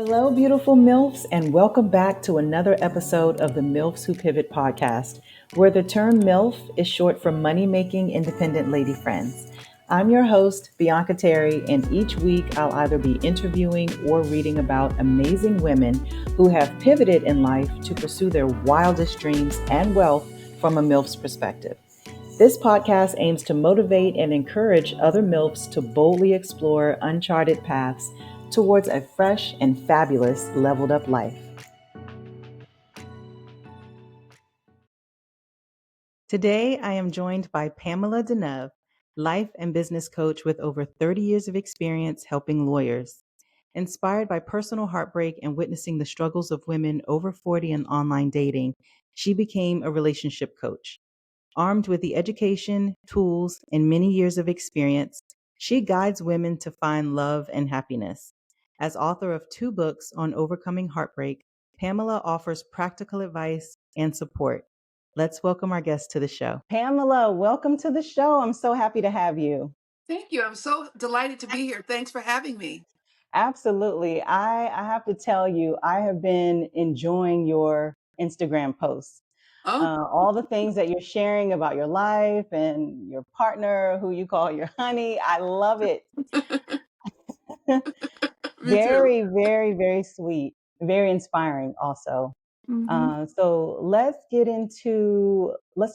Hello, beautiful MILFs, and welcome back to another episode of the MILFs Who Pivot podcast, where the term MILF is short for Money Making Independent Lady Friends. I'm your host, Bianca Terry, and each week I'll either be interviewing or reading about amazing women who have pivoted in life to pursue their wildest dreams and wealth from a MILF's perspective. This podcast aims to motivate and encourage other MILFs to boldly explore uncharted paths towards a fresh and fabulous leveled up life. Today, I am joined by Pamela DeNeuve, life and business coach with over 30 years of experience helping lawyers. Inspired by personal heartbreak and witnessing the struggles of women over 40 in online dating, she became a relationship coach. Armed with the education, tools, and many years of experience, she guides women to find love and happiness. As author of 2 books on overcoming heartbreak, Pamela offers practical advice and support. Let's welcome our guest to the show. Pamela, welcome to the show. I'm so happy to have you. Thank you. I'm so delighted to be here. Thanks for having me. Absolutely. I have to tell you, I have been enjoying your Instagram posts. Oh, All the things that you're sharing about your life and your partner, who you call your honey. I love it. me too. Very, very, very sweet, very inspiring also. hmm So let's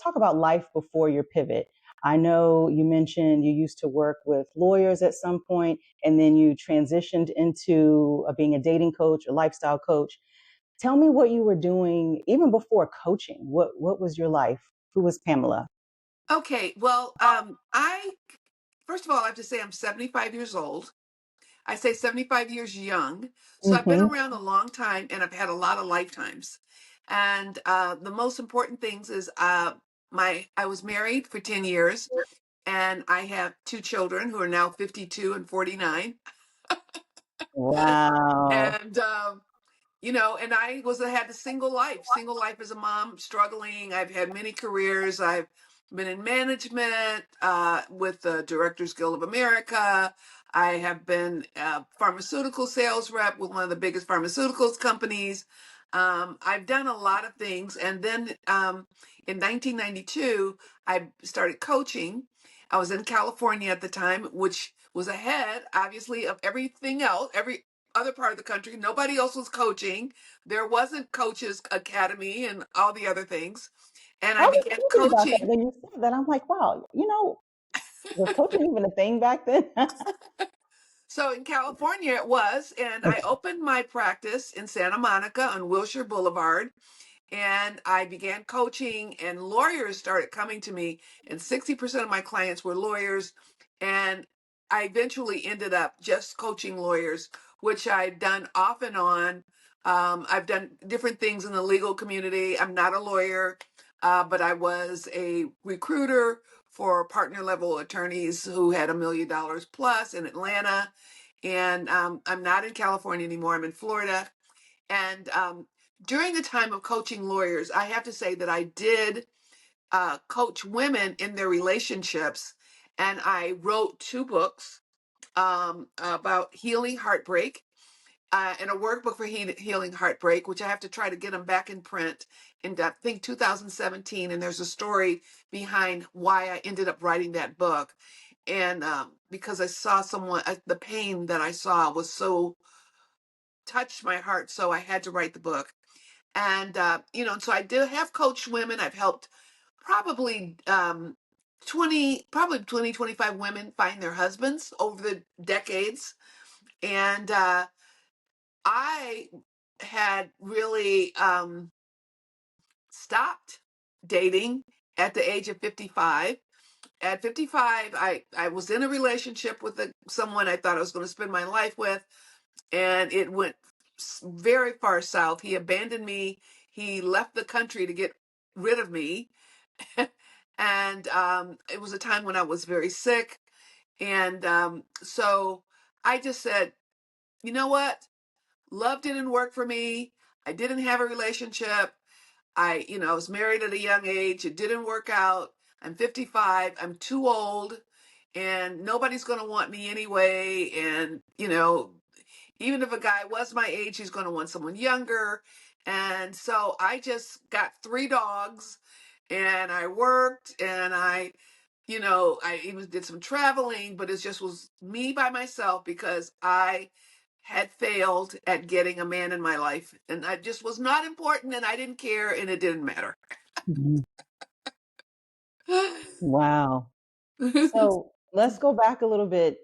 talk about life before your pivot. I know you mentioned you used to work with lawyers at some point, and then you transitioned into being a dating coach or lifestyle coach. Tell me what you were doing even before coaching. What was your life? Who was Pamela? Okay. Well, I first of all, I have to say I'm 75 years old. I say 75 years young. So I've been Mm-hmm. around a long time and I've had a lot of lifetimes. And the most important things is I was married for 10 years and I have 2 children who are now 52 and 49. Wow. And and I had a single life as a mom, struggling. I've had many careers. I've been in management with the Directors Guild of America. I have been a pharmaceutical sales rep with one of the biggest pharmaceuticals companies. I've done a lot of things. And then in 1992, I started coaching. I was in California at the time, which was ahead, obviously, of everything else, every other part of the country. Nobody else was coaching. There wasn't Coaches Academy and all the other things. And I I was began thinking about that coaching. when you said that. I'm like, wow, was coaching even a thing back then? So in California it was, and I Okay. opened my practice in Santa Monica on Wilshire Boulevard. And I began coaching, and lawyers started coming to me, and 60% of my clients were lawyers. And I eventually ended up just coaching lawyers, which I'd done off and on. I've done different things in the legal community. I'm not a lawyer, but I was a recruiter for partner level attorneys who had $1 million plus in Atlanta. And I'm not in California anymore. I'm in Florida. And during the time of coaching lawyers, I have to say that I did coach women in their relationships. And I wrote 2 books about healing heartbreak and a workbook for healing heartbreak, which I have to try to get them back in print in, I think, 2017. And there's a story behind why I ended up writing that book. And because I saw the pain that I saw was so touched my heart. So I had to write the book. And so I do have coached women. I've helped probably 25 women find their husbands over the decades. And I had really stopped dating at the age of 55. At 55, I was in a relationship with someone I thought I was going to spend my life with, and it went very far south. He abandoned me. He left the country to get rid of me. And it was a time when I was very sick. And so I just said, you know what? Love didn't work for me. I didn't have a relationship. I was married at a young age. It didn't work out. I'm 55. I'm too old, and nobody's going to want me anyway. And Even if a guy was my age, he's going to want someone younger. And so I just got 3 dogs, and I worked, and I even did some traveling, but it just was me by myself because I had failed at getting a man in my life, and I just was not important, and I didn't care, and it didn't matter. Mhm. Wow. So let's go back a little bit.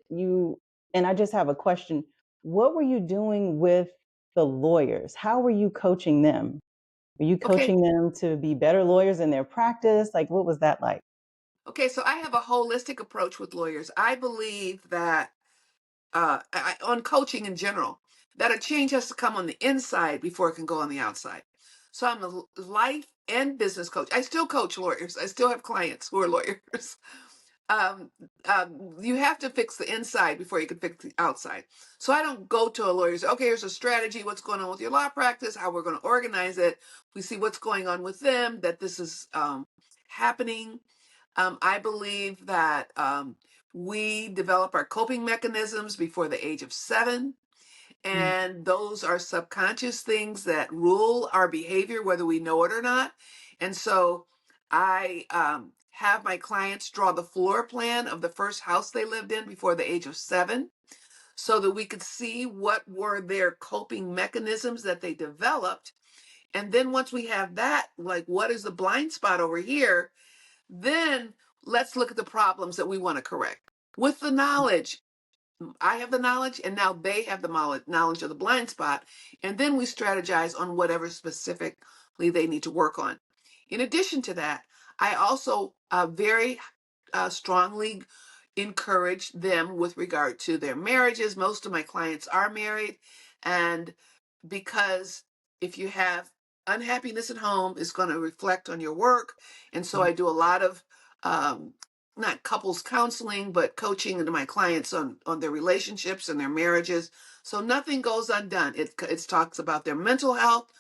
And I just have a question. What were you doing with the lawyers? How were you coaching them? Were you Okay. coaching them to be better lawyers in their practice? Like, what was that like? Okay, so I have a holistic approach with lawyers. I believe that on coaching in general, that a change has to come on the inside before it can go on the outside. So I'm a life and business coach. I still coach lawyers. I still have clients who are lawyers. um, you have to fix the inside before you can fix the outside. So I don't go to a lawyer and say, okay, here's a strategy, what's going on with your law practice, how we're going to organize it. We see what's going on with them, that this is happening. I believe that we develop our coping mechanisms before the age of 7. Mm, And those are subconscious things that rule our behavior, whether we know it or not. And so I have my clients draw the floor plan of the first house they lived in before the age of 7, so that we could see what were their coping mechanisms that they developed. And then once we have that, like, what is the blind spot over here? Then let's look at the problems that we want to correct. With the knowledge, I have the knowledge, and now they have the knowledge of the blind spot. And then we strategize on whatever specifically they need to work on. In addition to that, I also very strongly encourage them with regard to their marriages. Most of my clients are married, and because if you have unhappiness at home, it's going to reflect on your work. And so mm, I do a lot of um, not couples counseling, but coaching into my clients on their relationships and their marriages. So nothing goes undone. It talks about their mental health,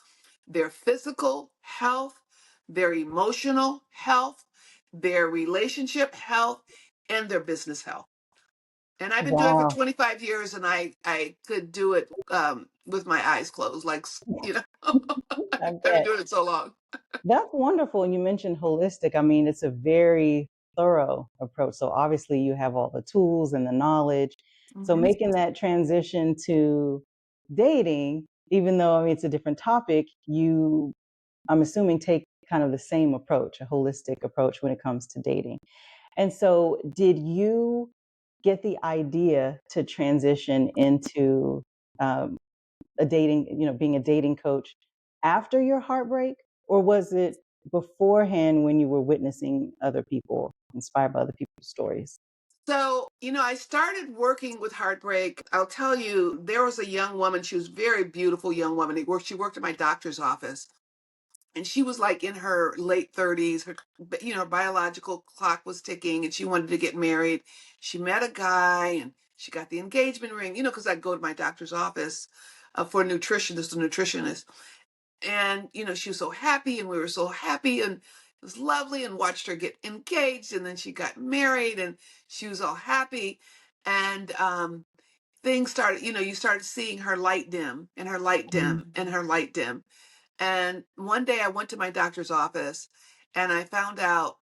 their physical health, their emotional health, their relationship health, and their business health. And I've been doing it for wow. 25 years, and I could do it with my eyes closed, like, I I've been bet. doing it so long. That's wonderful. And you mentioned holistic. I mean, it's a very thorough approach. So obviously you have all the tools and the knowledge. So Mhm. making that transition to dating, even though I mean it's a different topic, I'm assuming take kind of the same approach, a holistic approach when it comes to dating. And so did you get the idea to transition into um, being a dating coach after your heartbreak? Or was it beforehand when you were witnessing other people, inspired by other people's stories? So, I started working with Heartbreak. I'll tell you, there was a young woman. She was a very beautiful young woman. She worked at my doctor's office, and she was like in her late 30s. Her, biological clock was ticking, and she wanted to get married. She met a guy, and she got the engagement ring. Because I go to my doctor's office for a nutritionist, and she was so happy, and we were so happy, and it was lovely, and watched her get engaged, and then she got married, and she was all happy. And things started, you started seeing her light dim, and her light Mm. dim, and her light dim. And one day I went to my doctor's office, and I found out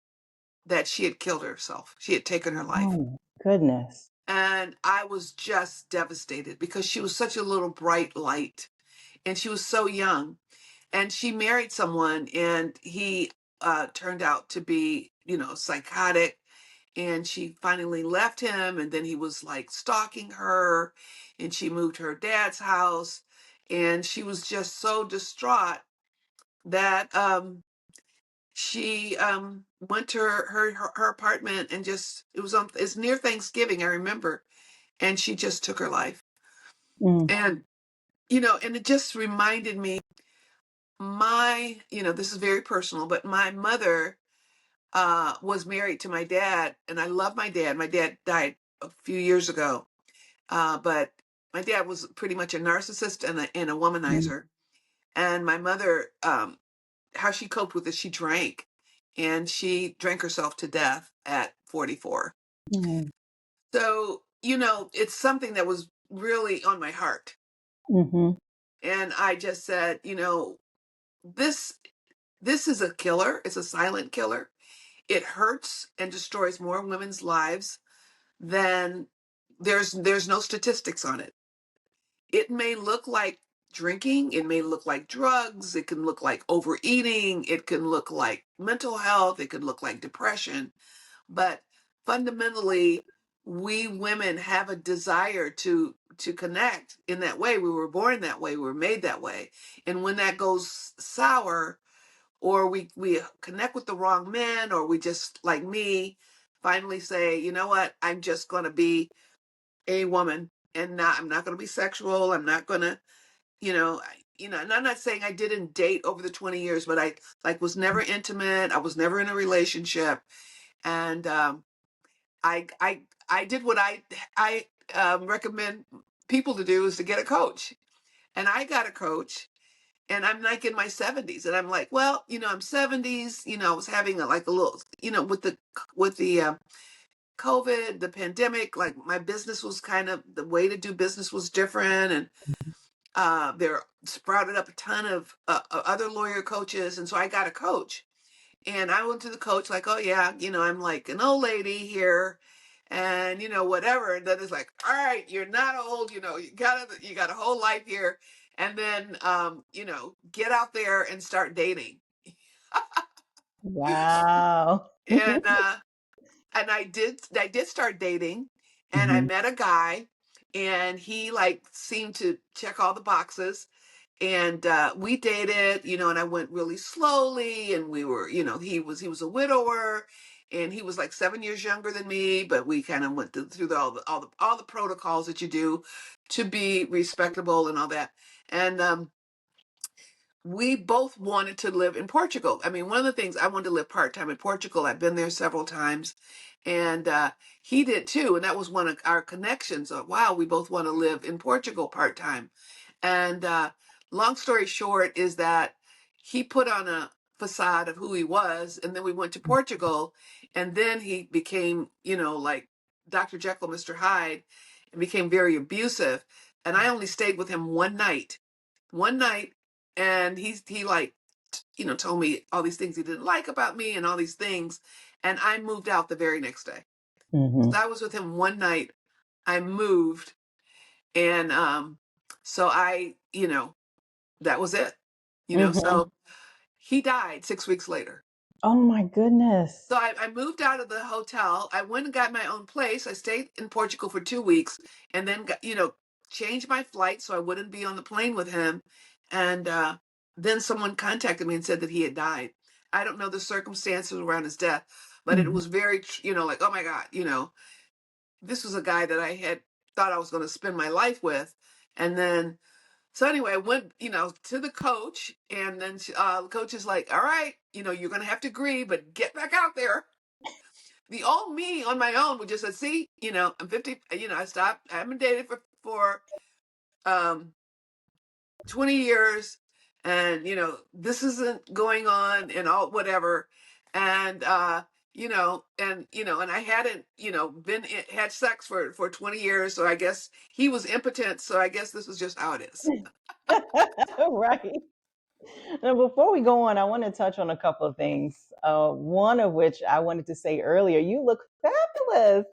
that she had killed herself. She had taken her life. Oh my goodness. And I was just devastated because she was such a little bright light, and she was so young. And she married someone, and he turned out to be, psychotic. And she finally left him, and then he was like stalking her, and she moved to her dad's house, and she was just so distraught that she went to her apartment, and just it's near Thanksgiving, I remember, and she just took her life. Mm, And and it just reminded me, this is very personal, but my mother was married to my dad, and I love my dad. My dad died a few years ago, but my dad was pretty much a narcissist and a mm, womanizer. And my mother, how she coped with it, she drank, and she drank herself to death at 44. mm, So, it's something that was really on my heart. Mhm. And I just said, this this is a killer. It's a silent killer. It hurts and destroys more women's lives than there's no statistics on it. It may look like drinking, it may look like drugs, it can look like overeating, it can look like mental health, it could look like depression, but fundamentally we women have a desire to connect in that way. We were born that way, we were made that way. And when that goes sour, or we connect with the wrong men, or we just, like me, finally say, you know what, I'm just going to be a woman, and I'm not going to be sexual. I'm not going to, and I'm not saying I didn't date over the 20 years, but I like was never intimate. I was never in a relationship. And I did what I recommend people to do, is to get a coach. And I got a coach, and I'm like in my 70s, and I'm like, well, I'm 70s. I was having like a little, with the COVID, the pandemic, like my business was kind of, the way to do business was different. And there sprouted up a ton of other lawyer coaches. And so I got a coach, and I went to the coach like, oh yeah, I'm like an old lady here, and whatever. And then it's like, all right, you're not old, you got a whole life here. And then get out there and start dating. Wow. And I did start dating, and I Mhm. met a guy, and he like seemed to check all the boxes. And we dated, and I went really slowly, and we were, he was a widower, and he was like 7 years younger than me, but we kind of went through all the protocols that you do to be respectable and all that. And we both wanted to live in Portugal. I mean, one of the things, I wanted to live part time in Portugal. I've been there several times, and he did too. And that was one of our connections. Wow, we both want to live in Portugal part time. And long story short is that he put on a facade of who he was, and then we went to Portugal, and then he became, like Dr. Jekyll, Mr. Hyde, and became very abusive. And I only stayed with him one night, and he like, told me all these things he didn't like about me and all these things, and I moved out the very next day. Mhm. So I was with him one night. I moved, and so that was it. Mhm. So he died 6 weeks later. Oh my goodness. So I moved out of the hotel. I went and got my own place. I stayed in Portugal for 2 weeks, and then changed my flight so I wouldn't be on the plane with him. And then someone contacted me and said that he had died. I don't know the circumstances around his death, but it Mhm. was very, like, oh my God, this was a guy that I had thought I was going to spend my life with. And then, so anyway, I went, to the coach, and then the coach is like, all right, you're going to have to agree, but get back out there. The old me on my own would just say, see, I'm 50, I stopped, I haven't dated for um, 20 years, and, this isn't going on and all, whatever. And, and I hadn't, had sex for 20 years. So I guess he was impotent. So I guess this was just how it is. Right. Now, before we go on, I want to touch on a couple of things. One of which I wanted to say earlier, you look fabulous.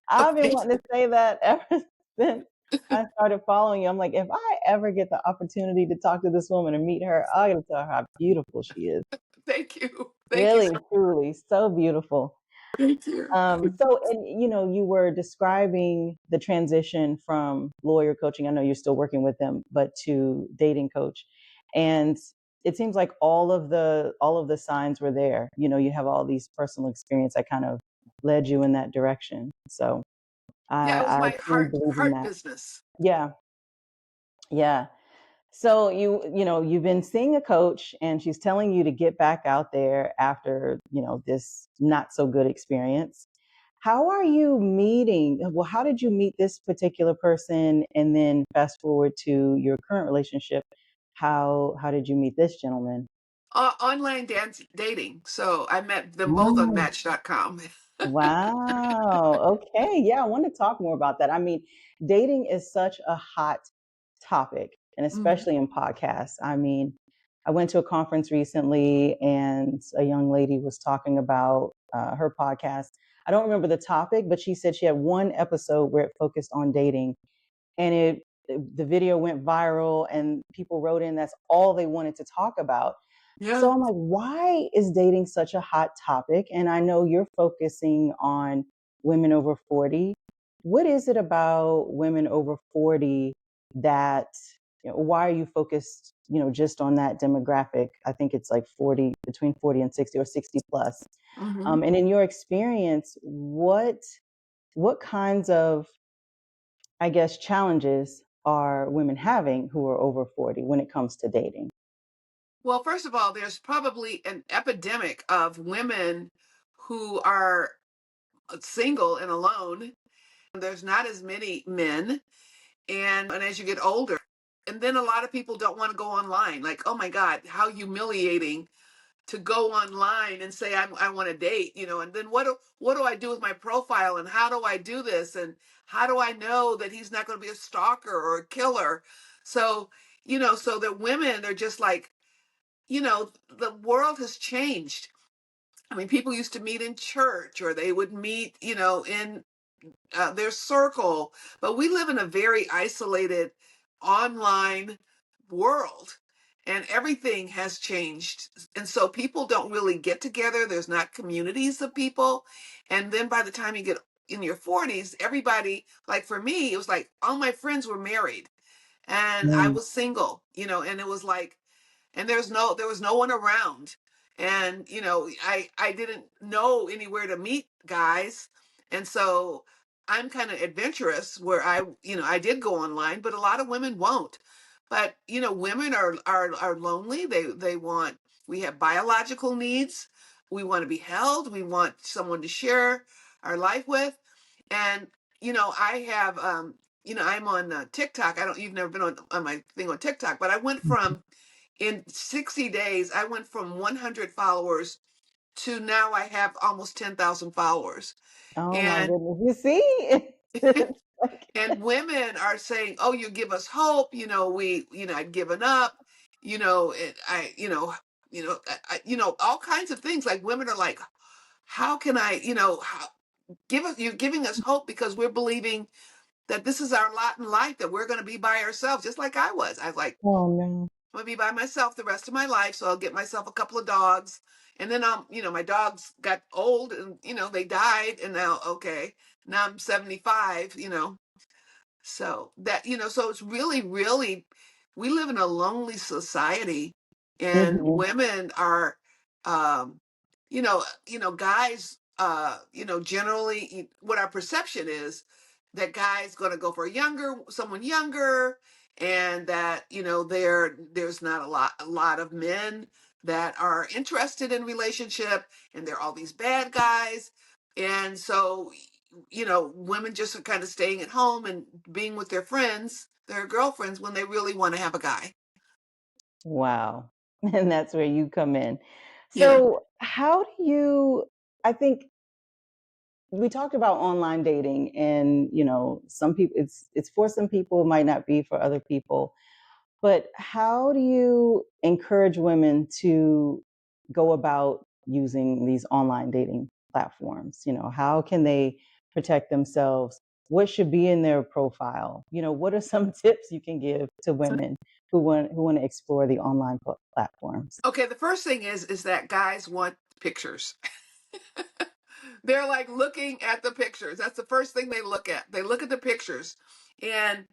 I've been Okay. wanting to say that ever since I started following you. I'm like, if I ever get the opportunity to talk to this woman and meet her, I gotta tell her how beautiful she is. Thank you. Thank you Really, so truly, so beautiful. Thank you. So, and you were describing the transition from lawyer coaching. I know you're still working with them, but to dating coach, and it seems like all of the signs were there. You have all these personal experience that kind of led you in that direction. So Yeah, it was I my truly heart believe in heart that. business. Yeah, yeah. So you've been seeing a coach, and she's telling you to get back out there after this not so good experience. How are you meeting? Well, how did you meet this particular person, and then fast forward to your current relationship? How did you meet this gentleman? Online dance dating. So I met them both on Mm, Match.com. wow. Okay. Yeah, I want to talk more about that. I mean, dating is such a hot topic, and Mhm. especially in podcasts. I mean, I went to a conference recently and a young lady was talking about her podcast. I don't remember the topic, but she said she had one episode where it focused on dating, and the video went viral and people wrote in that's all they wanted to talk about. Yeah. So I'm like, why is dating such a hot topic? And I know you're focusing on women over 40. What is it about women over 40 that, why are you focused, just on that demographic? I think it's like 40, between 40 and 60, or 60 plus. Mhm. And in your experience, what kinds of, I guess, challenges are women having who are over 40 when it comes to dating? Well, first of all, there's probably an epidemic of women who are single and alone. There's not as many men, and as you get older, and then a lot of people don't want to go online. Like, oh my God, how humiliating to go online and say I want to date, and then what do I do with my profile, and how do I do this, and how do I know that he's not going to be a stalker or a killer? So, so the women are just like, the world has changed. I mean, people used to meet in church, or they would meet, in their circle, but we live in a very isolated online world, and everything has changed. And so people don't really get together. There's not communities of people. And then by the time you get in your 40s, everybody, like for me, it was like all my friends were married and I Mm. was single, and it was like, and there was no one around, and I didn't know anywhere to meet guys, and so I'm kind of adventurous where I did go online, but a lot of women won't. But women are lonely. They want, we have biological needs. We want to be held. We want someone to share our life with. And I have I'm on TikTok. I don't You've never been on my thing on TikTok, but I went Mhm. from, in 60 days, I went from 100 followers to now I have almost 10,000 followers. Oh my And goodness. You see? It's like, and women are saying, "Oh, you give us hope. I'd given up. I, all kinds of things." Like women are like, "How can I, you're giving us hope because we're believing that this is our lot in life, that we're going to be by ourselves, just like I was." I was like, oh no. I'm gonna be by myself the rest of my life, so I'll get myself a couple of dogs, and then my dogs got old, and they died, and now okay, now I'm 75, so that, so it's really, really, we live in a lonely society, and Mhm. women are, um, guys, generally, what our perception is that guys going to go for someone younger, and that there's not a lot of men that are interested in relationship, and there are all these bad guys, and so women just are kind of staying at home and being with their friends, their girlfriends, when they really want to have a guy. Wow. And that's where you come in. Yeah. So, how do you, I think we talked about online dating, and some people, it's for some people, it might not be for other people. But how do you encourage women to go about using these online dating platforms? How can they protect themselves? What should be in their profile? What are some tips you can give to women who want to explore the online platforms? Okay, the first thing is that guys want pictures. They're like looking at the pictures. That's the first thing they look at. They look at the pictures. And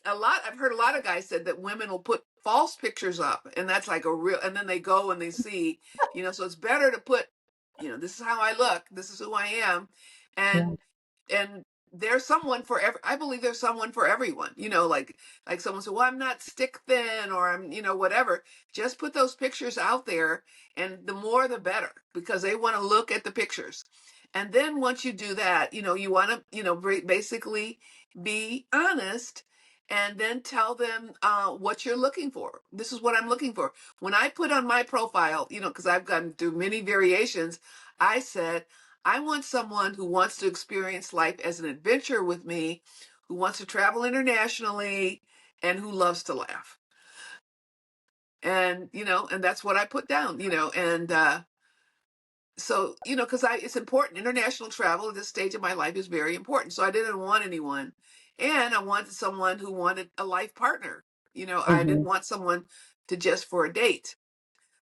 I've heard a lot of guys said that women will put false pictures up, and that's like a real, and then they go and they see, so it's better to put, this is how I look, this is who I am. Yeah. And and there's someone for I believe there's someone for everyone, like someone said, well, I'm not stick thin, or I'm, whatever. Just put those pictures out there, and the more the better, because they want to look at the pictures. And then once you do that, you want to, basically be honest, and then tell them what you're looking for. This is what I'm looking for. When I put on my profile, because I've gone through many variations, I said, I want someone who wants to experience life as an adventure with me, who wants to travel internationally, and who loves to laugh. And, and that's what I put down, and so, because it's important. International travel at this stage of my life is very important. So I didn't want anyone. And I wanted someone who wanted a life partner. I didn't Hmm. want someone to just for a date.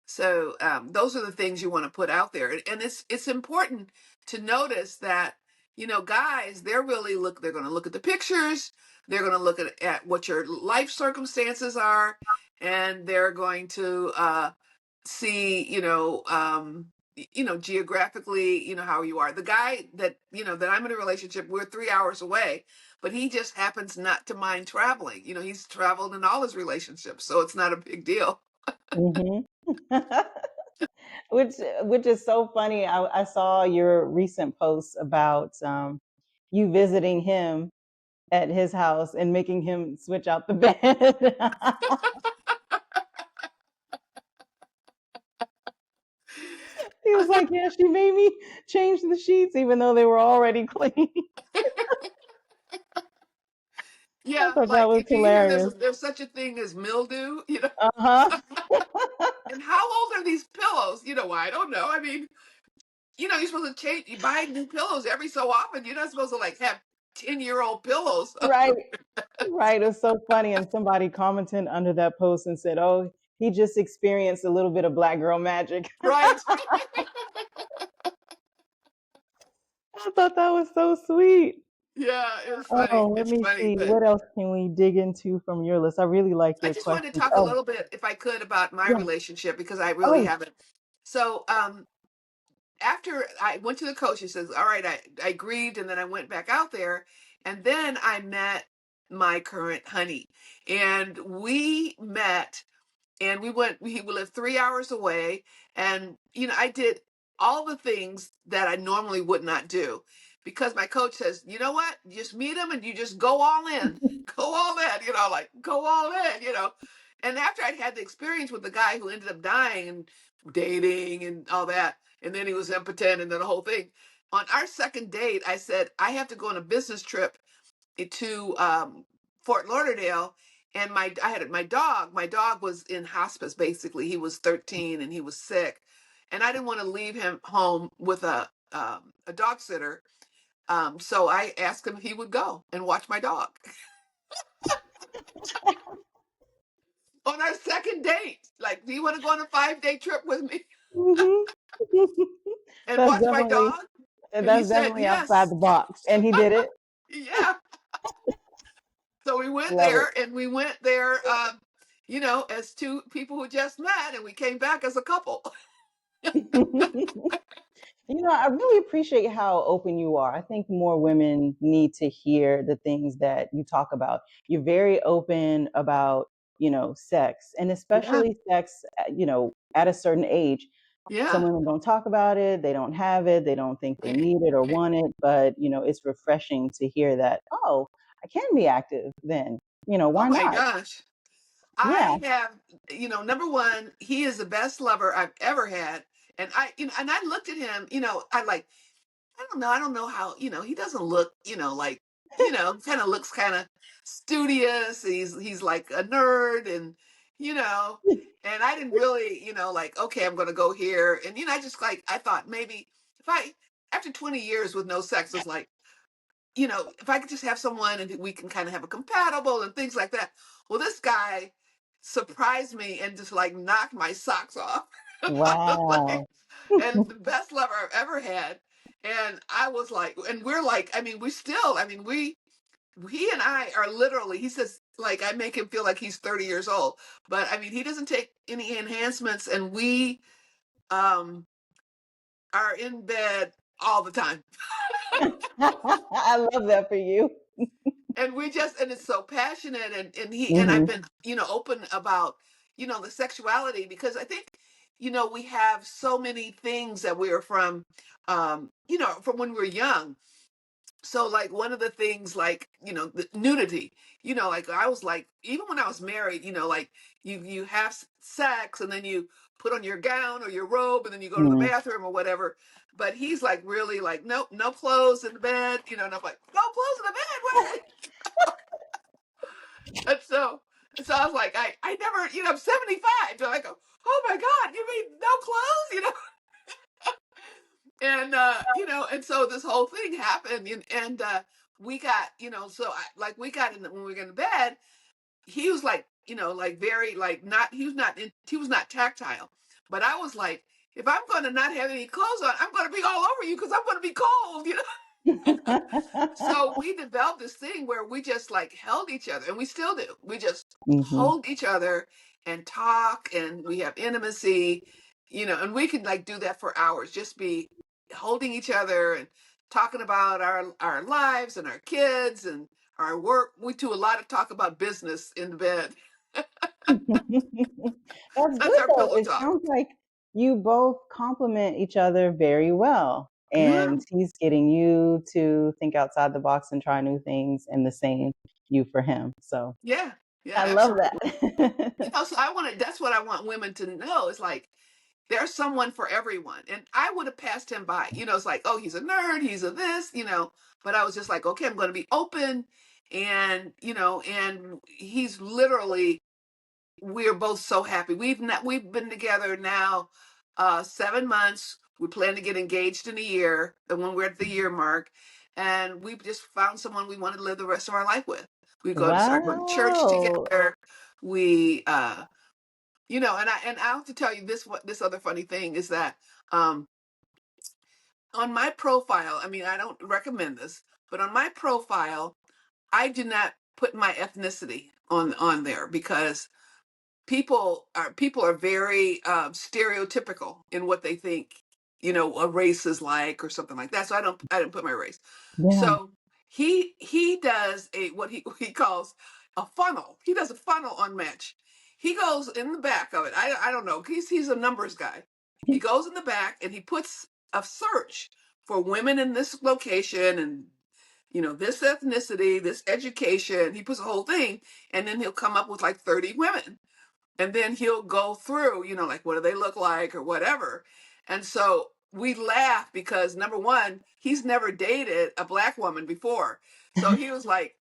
So those are the things you want to put out there. And it's important to notice that, guys, they're going to look at the pictures. They're going to look at what your life circumstances are. And they're going to see, geographically, how you are. The guy that I'm in a relationship, we're 3 hours away, but he just happens not to mind traveling. He's traveled in all his relationships, so it's not a big deal. Hmm. Which is so funny. I saw your recent post about you visiting him at his house and making him switch out the bed. He was like, "Yeah, she made me change the sheets even though they were already clean." I Yeah, thought that like was if you hear hilarious. there's such a thing as mildew, Uh-huh. and how old are these pillows? I don't know. I mean, you're supposed to change, you buy new pillows every so often. You're not supposed to like have 10-year-old pillows. Right. Right. It was so funny. And somebody commented under that post and said, "Oh, he just experienced a little bit of black girl magic." Right. I thought that was so sweet. Yeah, it's funny. Oh, let It's me funny. see. But What else can we dig into from your list? I really like I your just wanted to questions. talk a Oh, little bit, if I could, about my yeah. relationship because I really Oh. haven't. So, after I went to the coach, he says, "All right, I grieved," and then I went back out there, and then I met my current honey, and we met and he would live 3 hours away, and I did all the things that I normally would not do because my coach says, "You know what, you just meet him and you just go all in, go all in, like go all in, and after I'd had the experience with the guy who ended up dying and dating and all that, and then he was impotent and then the whole thing, on our second date I said I have to go on a business trip to Fort Lauderdale, and I had my dog. My dog was in hospice. Basically, he was 13 and he was sick, and I didn't want to leave him home with a dog sitter. So I asked him if he would go and watch my dog on our second date. Like, do you want to go on a 5-day trip with me Hmm. and That's watch my definitely dog? And he that's said definitely outside yes. the box. And he did it. Yeah. So we went Love it. there, and we went there, as two people who just met, and we came back as a couple. I really appreciate how open you are. I think more women need to hear the things that you talk about. You're very open about, sex, and Yeah, especially sex, at a certain age. Some yeah. women don't talk about it, they don't have it, they don't think they Right, need it or right. want it, but, it's refreshing to hear that, oh, I can be active then. Oh Why my not? gosh. Yeah. I have, number one, he is the best lover I've ever had. And I looked at him, I don't know how, he doesn't look, like, kind of looks kind of studious. He's like a nerd and I didn't really, like, okay, I'm going to go here. And, I just like, I thought maybe if after 20 years with no sex, it's like, if I could just have someone and we can kind of have a compatible and things like that. Well, this guy surprised me and just like knocked my socks off. Like, Wow. and the best lover I've ever had. And I was like, and we're like, I mean, we still, I mean, he and I are literally, he says, like, I make him feel like he's 30 years old. But I mean, he doesn't take any enhancements, and we um, are in bed all the time. I love that for you. And and it's so passionate, and I've Hmm. been, open about, the sexuality because I think, we have so many things that we are from, from when we were young. So like one of the things, like, the nudity, like I was like, even when I was married, like you have sex and then you put on your gown or your robe and then you go to the bathroom or whatever. But he's like really like, nope, no clothes in the bed, and I'm like, no clothes in the bed. What? And so I was like, I never, I'm 75. So I go, oh my God, you mean no clothes, And, and so this whole thing happened and we got, so we got in, when we were getting to bed, he was like, like very, like not, he was not tactile, but I was like, if I'm going to not have any clothes on, I'm going to be all over you because I'm going to be cold. So we developed this thing where we just like held each other, and we still do. We just Hmm. hold each other and talk, and we have intimacy, and we could like do that for hours, just be holding each other and talking about our lives and our kids and our work. We do a lot of talk about business in the bed. That's That's good our though. pillow It talk. sounds like you both complement each other very well. Yeah, And he's getting you to think outside the box and try new things, and the same you for him. So yeah, yeah, I love absolutely. that. So I want to. That's what I want women to know. It's like there's someone for everyone. And I would have passed him by. It's like, oh, he's a nerd, he's a this, but I was just like, okay, I'm going to be open. And he's literally, we're both so happy. We've been together now 7 months. We plan to get engaged in a year, and when we're at the year mark, and we've just found someone we want to live the rest of our life with. We go to start going to church Wow. together. We and I have to tell you this other funny thing is that um on my profile, I mean, I don't recommend this, but on my profile, I do not put my ethnicity on there because people are very stereotypical in what they think a race is like or something like that. So I didn't put my race. Yeah. So he does a what he calls a funnel. He does a funnel on Match. He goes in the back of it. I don't know. He's a numbers guy. He goes in the back and he puts a search for women in this location and this ethnicity, this education. He puts a whole thing, and then he'll come up with like 30 women, and then he'll go through, like what do they look like or whatever. And so we laugh because number one, he's never dated a black woman before. So he was like,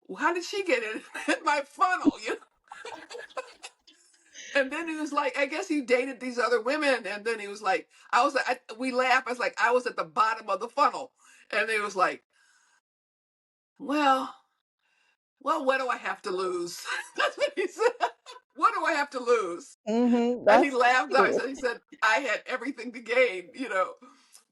well, how did she get in my funnel? And then he was like, I guess he dated these other women. And then he was like, we laugh. I was like, I was at the bottom of the funnel. And he was like, well, what do I have to lose? That's what he said. What do I have to lose? And he That's laughed out. cute. He said, I had everything to gain.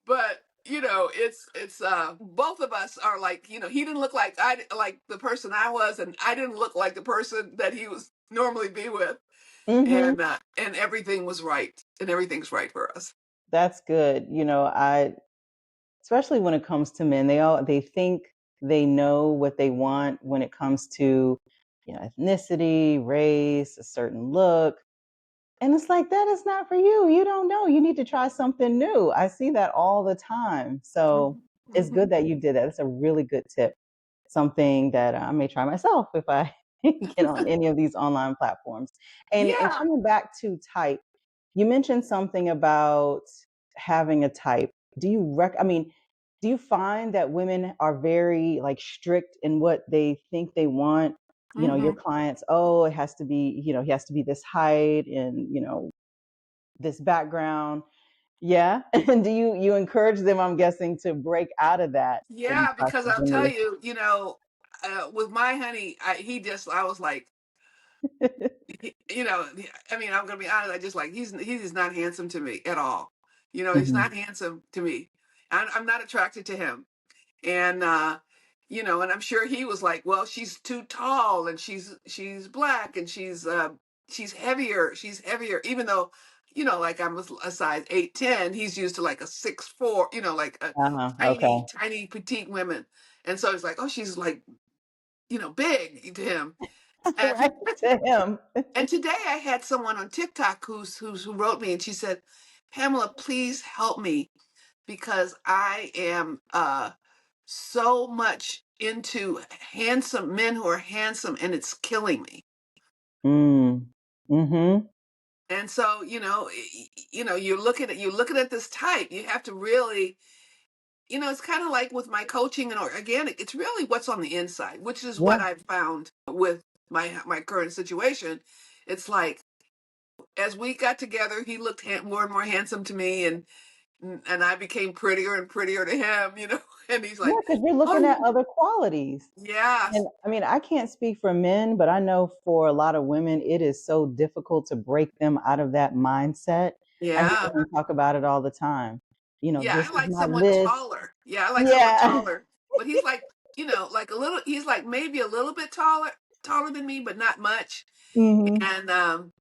But it's both of us are like, he didn't look like the person I was, and I didn't look like the person that he was normally be with. Hmm. And everything was right. And everything's right for us. That's good. I especially when it comes to men, they think they know what they want when it comes to, ethnicity, race, a certain look. And it's like, that is not for you. You don't know. You need to try something new. I see that all the time. So it's Mm-hmm. good that you did that. It's a really good tip. Something that I may try myself if I get on any of these online platforms. And Yeah. coming back to type, you mentioned something about having a type. I mean, do you find that women are very like strict in what they think they want? Your Mm-hmm. clients, oh, it has to be, he has to be this height and, this background. Yeah. And do you encourage them, I'm guessing, to break out of that and Yeah, try because I'll something tell new? you, with my honey, I was like, I mean, I'm gonna be honest. I just like he's not handsome to me at all. He's Hmm. not handsome to me. I'm not attracted to him. And and I'm sure he was like, well, she's too tall, and she's black, and she's heavier, even though like I'm a size 8'10", he's used to like a 6'4", like a Uh-huh. tiny Okay. tiny petite women. And so it's like, oh, she's like big to him. and Right to him. and today I had someone on TikTok who wrote me, and she said, Pamela, please help me because I am so much into handsome men who are handsome, and it's killing me. Mm. Mm-hmm. And so, you're looking at this type. You have to really, it's kind of like with my coaching and organic. It's really what's on the inside, which is what Yeah. I've found with my current situation, it's like as we got together, he looked more and more handsome to me, and I became prettier and prettier to him, you know. And he's Yeah, like, because you're looking at "Oh, other qualities. yes, And I mean, I can't speak for men, but I know for a lot of women, it is so difficult to break them out of that mindset. I hear yeah, women talk about it all the time. yeah." This I is like my someone list. taller. Yeah, I like someone Yeah. taller. But he's like, like a little. He's like maybe a little bit taller than me, but not much. Hmm. And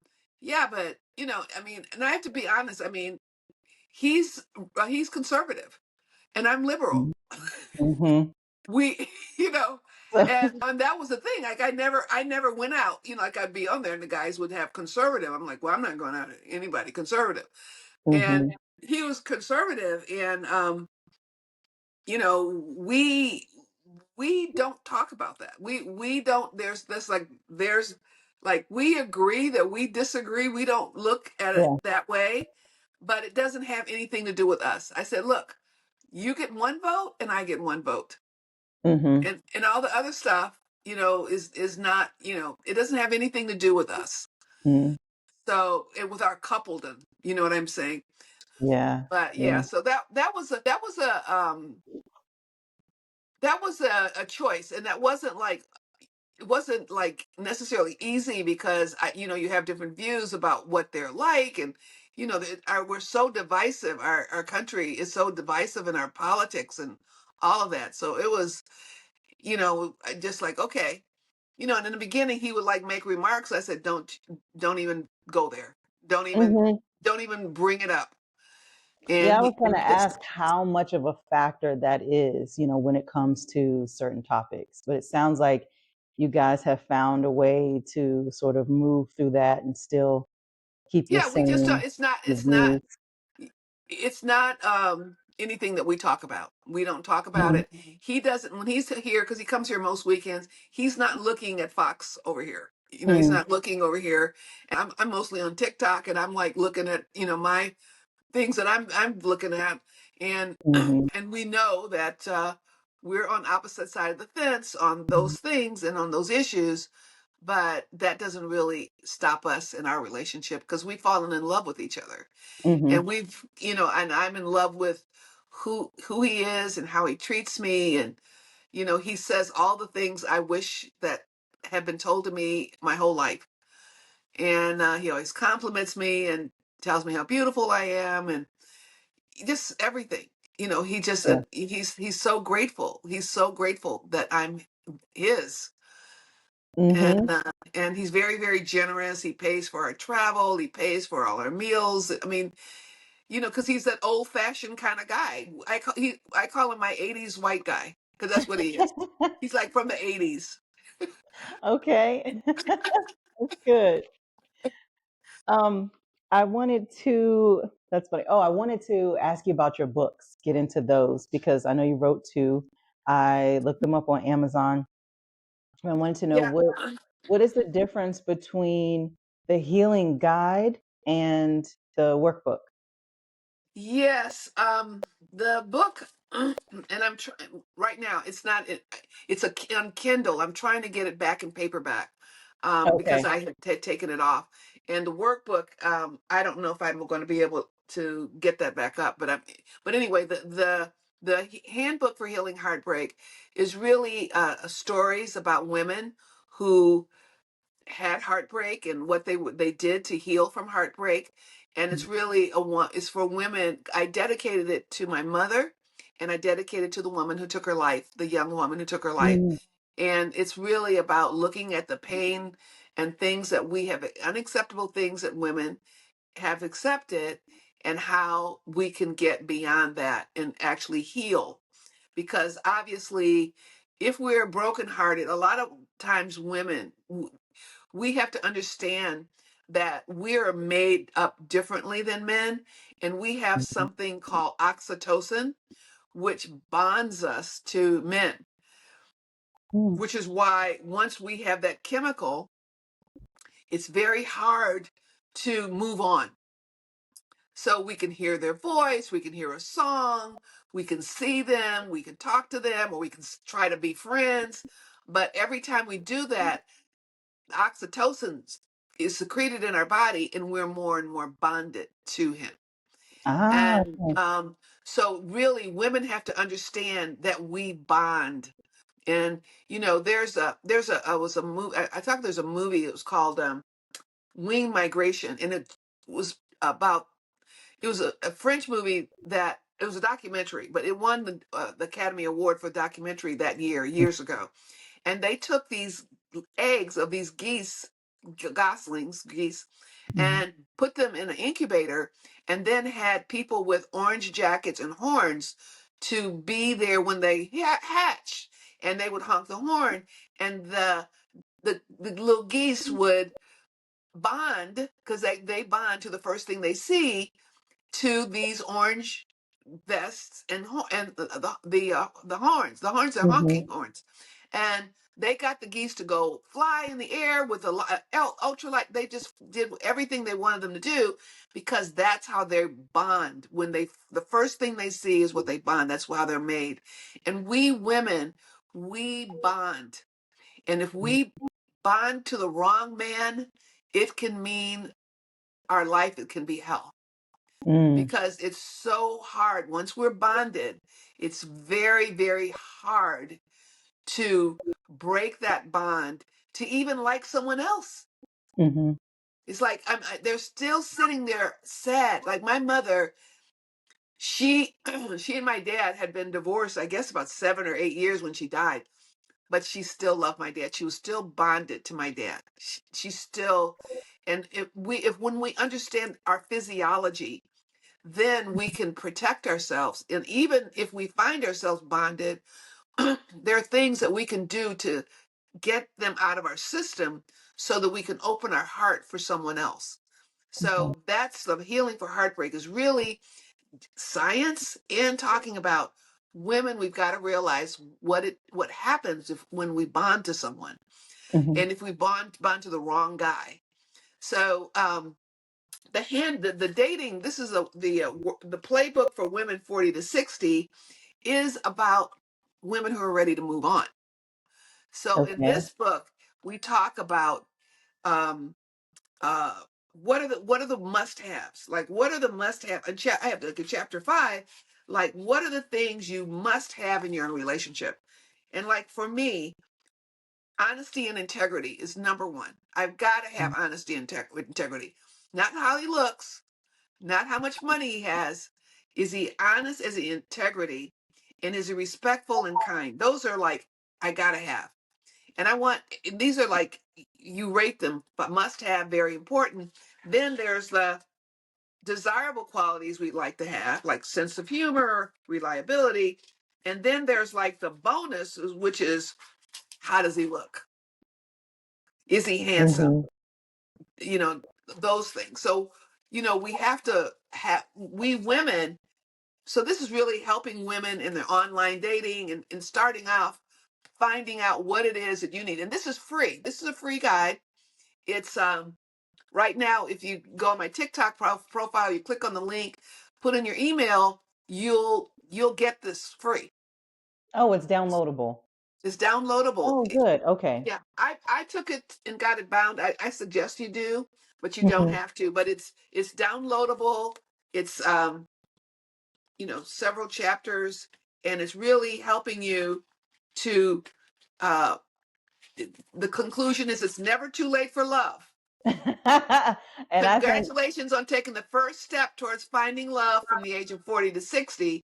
yeah, but I mean, and I have to be honest. I mean, he's conservative, and I'm liberal. Hmm. We, you know, So, and that was the thing. Like I never went out. Like I'd be on there, and the guys would have conservative. I'm like, well, I'm not going out with anybody conservative. And hmm. he was conservative, and we don't talk about that. We don't. There's like we agree that we disagree. We don't look at it Yeah. that way, but it doesn't have anything to do with us. I said, look, you get one vote, and I get one vote, Hmm. and all the other stuff, is not, it doesn't have anything to do with us. Mm. So with our coupledom, you know what I'm saying? Yeah. But yeah, Yeah. so that was a choice, and that wasn't like it wasn't like necessarily easy because you have different views about what they're like, and we're so divisive. Our country is so divisive in our politics and all of that. So it was, just like, okay. And in the beginning he would like make remarks. I said, don't even go there. Don't even Hmm. don't even bring it up. Yeah, And I he was going to just ask how much of a factor that is, when it comes to certain topics. But it sounds like you guys have found a way to sort of move through that and still keep your yeah, we just same it's not your it's not views. it's not anything that we talk about. We don't talk about Mhm. it. He doesn't when he's here, because he comes here most weekends. He's not looking at Fox over here. He's Mm. not looking over here. And I'm mostly on TikTok, and I'm like looking at my things that I'm looking at, and Mhm. and we know that we're on opposite side of the fence on those things and on those issues, but that doesn't really stop us in our relationship, because we've fallen in love with each other, Mhm. and and I'm in love with who he is and how he treats me, and he says all the things I wish that had been told to me my whole life, and he always compliments me and tells me how beautiful I am, and just everything. He just Yeah. he's so grateful. He's so grateful that I'm his, and Mhm. and he's very, very generous. He pays for our travel. He pays for all our meals. I mean, because he's that old fashioned kind of guy. I call him my '80s white guy, because that's what he is. He's like from the '80s. Okay. That's good. Um, I wanted to that's funny. Oh, I wanted to ask you about your books, get into those because I know you wrote two. I looked them up on Amazon. I wanted to know Yeah. what is the difference between the healing guide and the workbook? Yes, the book, and I'm trying right now. It's on Kindle. I'm trying to get it back in paperback, because Okay. I had taken it off. And the workbook, I don't know if I'm going to be able to get that back up. But anyway, the handbook for healing heartbreak is really stories about women who had heartbreak and what they did to heal from heartbreak, and it's really it's for women. I dedicated it to my mother, and I dedicated to the woman who took her life, the young woman who took her life. Mm-hmm. And it's really about looking at the pain and things that we have, unacceptable things that women have accepted, and how we can get beyond that and actually heal. Because obviously, if we're brokenhearted, a lot of times women, we have to understand that we are made up differently than men, and we have something called oxytocin, which bonds us to men, Mm-hmm. which is why once we have that chemical, it's very hard to move on. So we can hear their voice, we can hear a song, we can see them, we can talk to them, or we can try to be friends. But every time we do that, oxytocin is secreted in our body, and we're more and more bonded to him. Ah, And okay. so really women have to understand that we bond. And there's a I was a movie I thought there's a movie. It was called Wing Migration, and it was a French movie that it was a documentary, but it won the Academy Award for documentary that years ago. And they took these eggs of these goslings, geese, Mhm. and put them in an incubator, and then had people with orange jackets and horns to be there when they hatch, and they would honk the horn, and the little geese would bond because they bond to the first thing they see, to these orange vests and the horns. The horns are honking Mhm. horns, and they got the geese to go fly in the air with ultralight. They just did everything they wanted them to do because that's how they bond. When the first thing they see is what they bond. That's how they're made. And we women, we bond, and if we bond to the wrong man, it can mean our life. It can be hell Mm. because it's so hard. Once we're bonded, it's very, very hard to break that bond, to even like someone else. Mhm. It's like they're still sitting there sad. Like my mother, she she and my dad had been divorced, I guess about 7 or 8 years when she died, but she still loved my dad. She was still bonded to my dad. She still, and if when we understand our physiology, then we can protect ourselves. And even if we find ourselves bonded, there are things that we can do to get them out of our system so that we can open our heart for someone else. Mhm. So that's the healing for heartbreak, is really science and talking about women. We've got to realize what happens if when we bond to someone, Mhm. and if we bond to the wrong guy. So the dating, this is the playbook for women 40 to 60 is about women who are ready to move on. So in Okay. this book we talk about um uh what are the must-haves, like what are the must-have, and I have to look at chapter 5, like what are the things you must have in your relationship. And like for me, honesty and integrity is number one. I've got to have honesty and integrity. Not how he looks, not how much money he has. Is he honest? Is he integrity? And is he respectful and kind? Those are like, I gotta have. And these are like, you rate them, but must have, very important. Then there's the desirable qualities we'd like to have, like sense of humor, reliability. And then there's like the bonus, which is, how does he look? Is he handsome? Mhm. You know, those things. So, we have to have, we women, so this is really helping women in their online dating, and starting off finding out what it is that you need. And this is free. This is a free guide. It's right now, if you go on my TikTok profile, you click on the link, put in your email, you'll get this free. Oh, it's downloadable. It's downloadable. Oh, good. Okay. Yeah, I took it and got it bound. I suggest you do, but you don't Mhm. have to. But it's downloadable. It's several chapters, and it's really helping you to uh the conclusion is, it's never too late for love. And I think Congratulations on taking the first step towards finding love from the age of 40 to 60.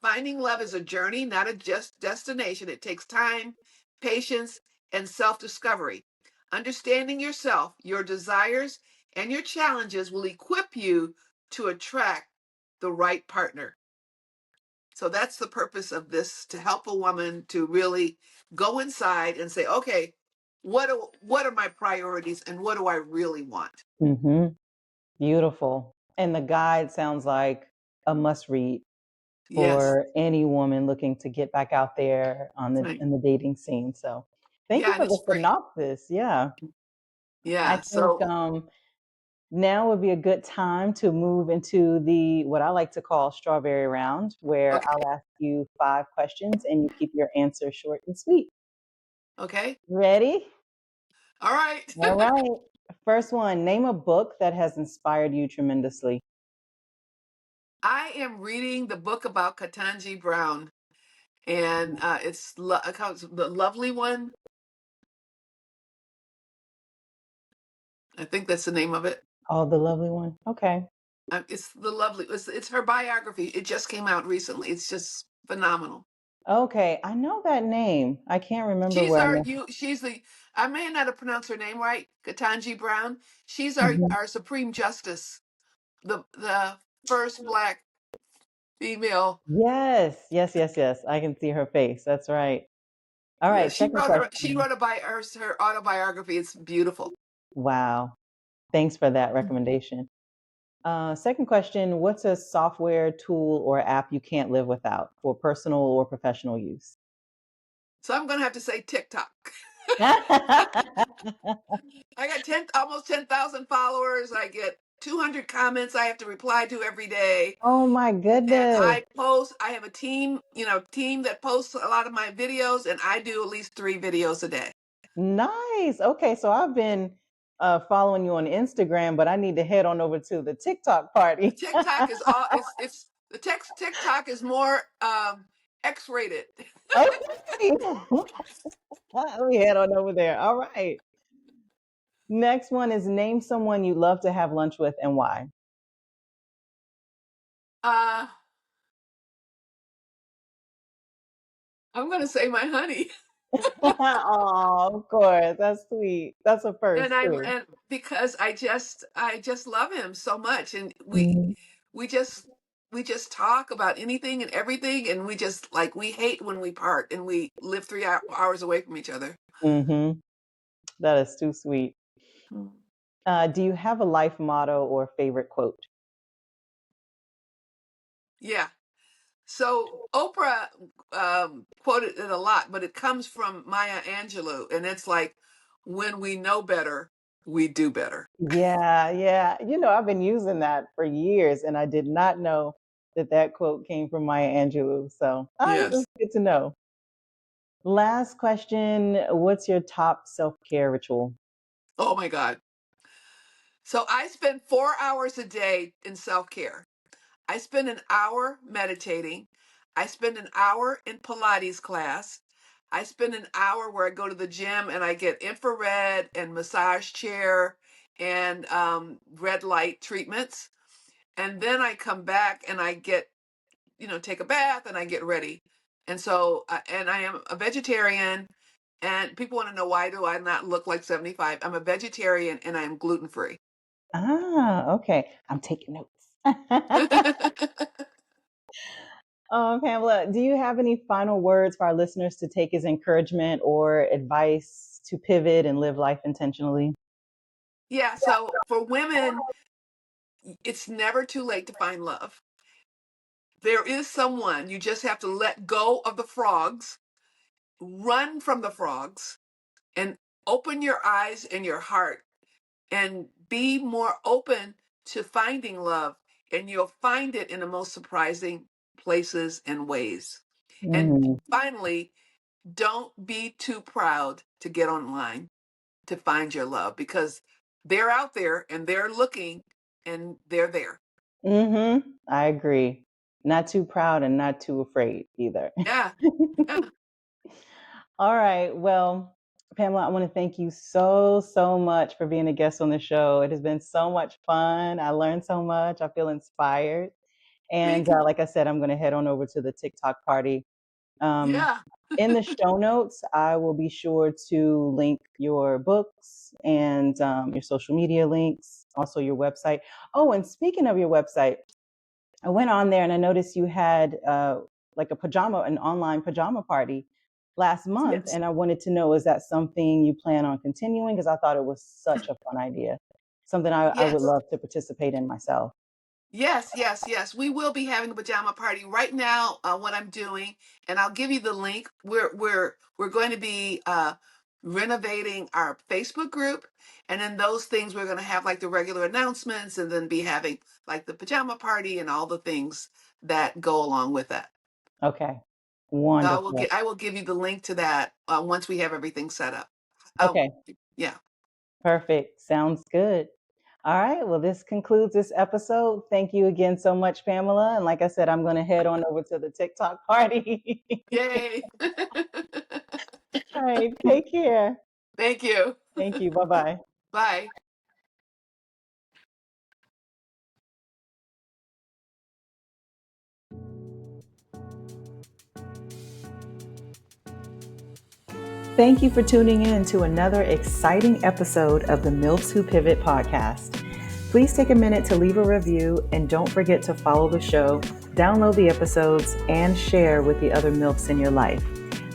Finding love is a journey, not a just destination. It takes time, patience, and self-discovery. Understanding yourself, your desires, and your challenges will equip you to attract the right partner. So that's the purpose of this, to help a woman to really go inside and say, okay, what are my priorities and what do I really want? mhm, beautiful. And the guide sounds like a must read Yes. for any woman looking to get back out there on the Right. in the dating scene. So, thank you Yeah, and for the it's free. synopsis. Yeah. I Yeah. think So, now would be a good time to move into the what I like to call strawberry round, where okay. I'll ask you 5 questions and you keep your answer short and sweet. Okay. Ready? All right. All right. First one, name a book that has inspired you tremendously. I am reading the book about Ketanji Brown, and it's the lovely one. I think that's the name of it. Oh, the lovely one. Okay. It's the lovely. It's her biography. It just came out recently. It's just phenomenal. Okay. I know that name. I can't remember She's where I our know. you. She's the. I may not have pronounced her name right. Ketanji Brown. She's Mhm. our Supreme Justice. The first black female. Yes. Yes. Yes. Yes. I can see her face. That's right. All Yeah, right. Second she question. wrote her autobiography. It's beautiful. Wow. Thanks for that recommendation. Second question, what's a software, tool, or app you can't live without for personal or professional use? So I'm gonna have to say TikTok. I got almost 10,000 followers. I get 200 comments I have to reply to every day. Oh my And goodness. I have a team that posts a lot of my videos, and I do at least 3 videos a day. Nice. Okay, so I've been following you on Instagram, but I need to head on over to the TikTok The party. TikTok is all it's the text TikTok is more X-rated. Okay. Let me head on over there. All right. Next one is name someone you love to have lunch with and why. Uh I'm gonna say my honey. Oh, of course. That's sweet. That's a And first I too. and because I just love him so much, and Mhm. we just we just talk about anything and everything, and we just like we hate when we part and we live 3 hours away from each other. Mhm. That is too sweet. Mm. Do you have a life motto or favorite quote? Yeah. So Oprah quoted it a lot, but it comes from Maya Angelou, and it's like, when we know better, we do better. Yeah, yeah. I've been using that for years, and I did not know that that quote came from Maya Angelou. So, Yes. that's good to know. Last question. What's your top self-care ritual? Oh my God. So I spend 4 hours a day in self care. I spend an hour meditating. I spend an hour in Pilates class. I spend an hour where I go to the gym and I get infrared and massage chair and red light treatments. And then I come back and I take a bath and I get ready. And so, and I am a vegetarian. And people want to know, why do I not look like 75? I'm a vegetarian and I'm gluten free. Okay. I'm taking notes. Pamela, do you have any final words for our listeners to take as encouragement or advice to pivot and live life intentionally? Yeah. So for women, it's never too late to find love. There is someone. You just have to let go of the frogs, run from the frogs, and open your eyes and your heart and be more open to finding love. And you'll find it in the most surprising places and ways. And Mm, finally, don't be too proud to get online to find your love, because they're out there and they're looking and they're there. I agree. Not too proud and not too afraid either. Yeah. Yeah. All right. Well, Pamela, I want to thank you so, so much for being a guest on the show. It has been so much fun. I learned so much. I feel inspired. And Thank you. like I said, I'm going to head on over to the TikTok party. Um, Yeah. in the show notes, I will be sure to link your books and your social media links, also your website. Oh, and speaking of your website, I went on there and I noticed you had like an online pajama party last month. Yes. And I wanted to know, is that something you plan on continuing? Because I thought it was such a fun idea, something I would Yes. love to participate in myself. Yes, yes, yes. We will be having the pajama party right now. What I'm doing, and I'll give you the link. We're going to be renovating our Facebook group, and then those things we're going to have like the regular announcements, and then be having like the pajama party and all the things that go along with that. Okay. So Wonderful. I will give you the link to that once we have everything set up. Um, Okay. yeah. Perfect. Sounds good. All right. Well, this concludes this episode. Thank you again so much, Pamela. And like I said, I'm going to head on over to the TikTok party. Yay. All right. Take care. Thank you. Thank you. Bye bye. Bye. Thank you for tuning in to another exciting episode of the MILFs Who Pivot podcast. Please take a minute to leave a review and don't forget to follow the show, download the episodes, and share with the other MILFs in your life.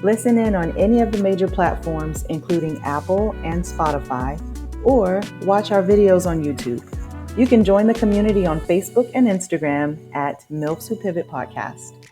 Listen in on any of the major platforms, including Apple and Spotify, or watch our videos on YouTube. You can join the community on Facebook and Instagram at MILFs Who Pivot Podcast.